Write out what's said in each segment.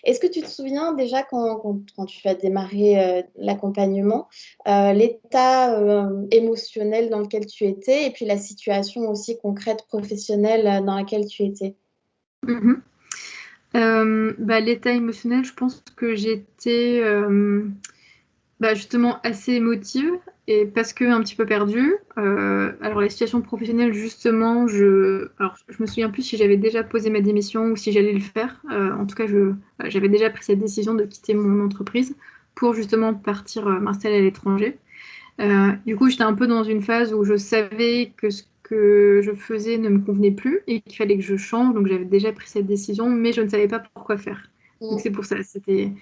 Est-ce que tu te souviens déjà quand tu as démarré l'accompagnement, l'état émotionnel dans lequel tu étais et puis la situation aussi concrète professionnelle dans laquelle tu étais? Mhm. L'état émotionnel, je pense que j'étais justement assez émotive et parce que un petit peu perdue. Alors la situation professionnelle, justement, je me souviens plus si j'avais déjà posé ma démission ou si j'allais le faire. En tout cas, j'avais déjà pris cette décision de quitter mon entreprise pour justement partir m'installer à l'étranger. Du coup, j'étais un peu dans une phase où je savais que ce que je faisais ne me convenait plus et qu'il fallait que je change. Donc, j'avais déjà pris cette décision, mais je ne savais pas pourquoi faire. Donc, Mm. c'est pour ça. C'était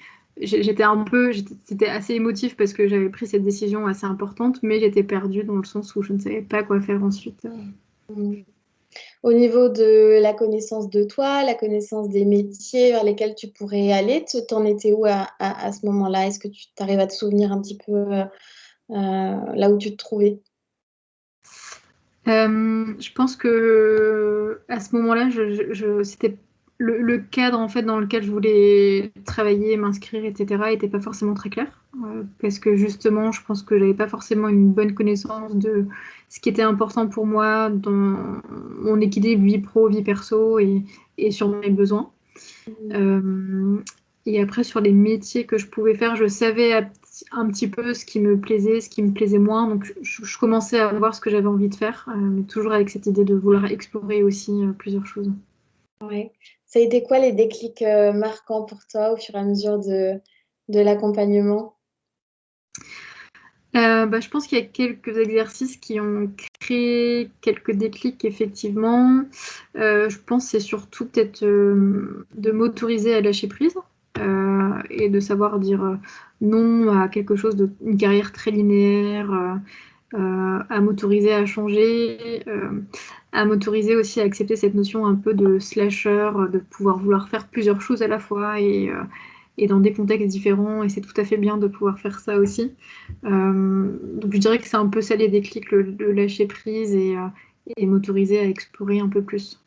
assez émotif parce que j'avais pris cette décision assez importante, mais j'étais perdue dans le sens où je ne savais pas quoi faire ensuite. Mm. Au niveau de la connaissance de toi, la connaissance des métiers vers lesquels tu pourrais aller, t'en étais où à ce moment-là? Est-ce que tu arrives à te souvenir un petit peu là où tu te trouvais? Je pense que à ce moment-là, c'était le cadre en fait dans lequel je voulais travailler, m'inscrire, etc. était pas forcément très clair parce que justement, je pense que j'avais pas forcément une bonne connaissance de ce qui était important pour moi dans mon équilibre vie pro, vie perso et sur mes besoins. Mm. Euh, et après, sur les métiers que je pouvais faire, je savais un petit peu ce qui me plaisait, ce qui me plaisait moins. Donc, je commençais à voir ce que j'avais envie de faire, mais toujours avec cette idée de vouloir explorer aussi plusieurs choses. Ouais. Ça a été quoi les déclics marquants pour toi au fur et à mesure de l'accompagnement? Je pense qu'il y a quelques exercices qui ont créé quelques déclics, effectivement. Je pense que c'est surtout peut-être de m'autoriser à lâcher prise et de savoir dire non à quelque chose une carrière très linéaire, à m'autoriser à changer, à m'autoriser aussi à accepter cette notion un peu de slasher, de pouvoir vouloir faire plusieurs choses à la fois et dans des contextes différents, et c'est tout à fait bien de pouvoir faire ça aussi. Donc je dirais que c'est un peu ça les déclics, le lâcher prise et m'autoriser à explorer un peu plus.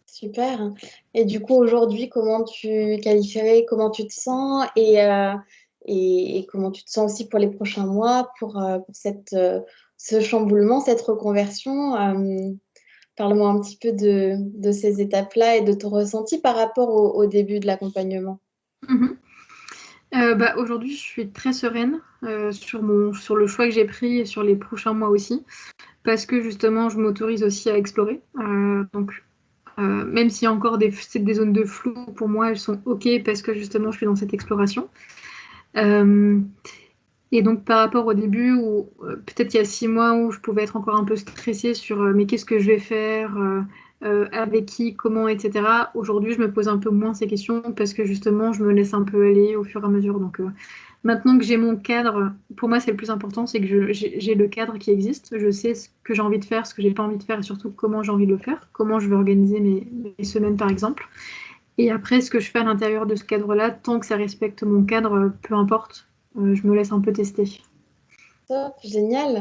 Super. Et du coup, aujourd'hui, comment tu qualifierais, comment tu te sens et comment tu te sens aussi pour les prochains mois, pour ce chamboulement, cette reconversion? Parle-moi un petit peu de ces étapes-là et de ton ressenti par rapport au début de l'accompagnement. Mhm. Aujourd'hui, je suis très sereine sur le choix que j'ai pris et sur les prochains mois aussi, parce que justement, je m'autorise aussi à explorer. Même s'il y a encore c'est des zones de flou, pour moi, elles sont OK parce que justement, je suis dans cette exploration. Euh, et donc, par rapport au début, où peut-être il y a 6 mois où je pouvais être encore un peu stressée sur mais qu'est-ce que je vais faire, avec qui, comment, etc. Aujourd'hui, je me pose un peu moins ces questions parce que justement, je me laisse un peu aller au fur et à mesure. Donc, maintenant que j'ai mon cadre, pour moi, c'est le plus important, c'est que j'ai le cadre qui existe. Je sais ce que j'ai envie de faire, ce que j'ai pas envie de faire et surtout comment j'ai envie de le faire, comment je vais organiser mes semaines, par exemple. Et après, ce que je fais à l'intérieur de ce cadre-là, tant que ça respecte mon cadre, peu importe, je me laisse un peu tester. Top, génial.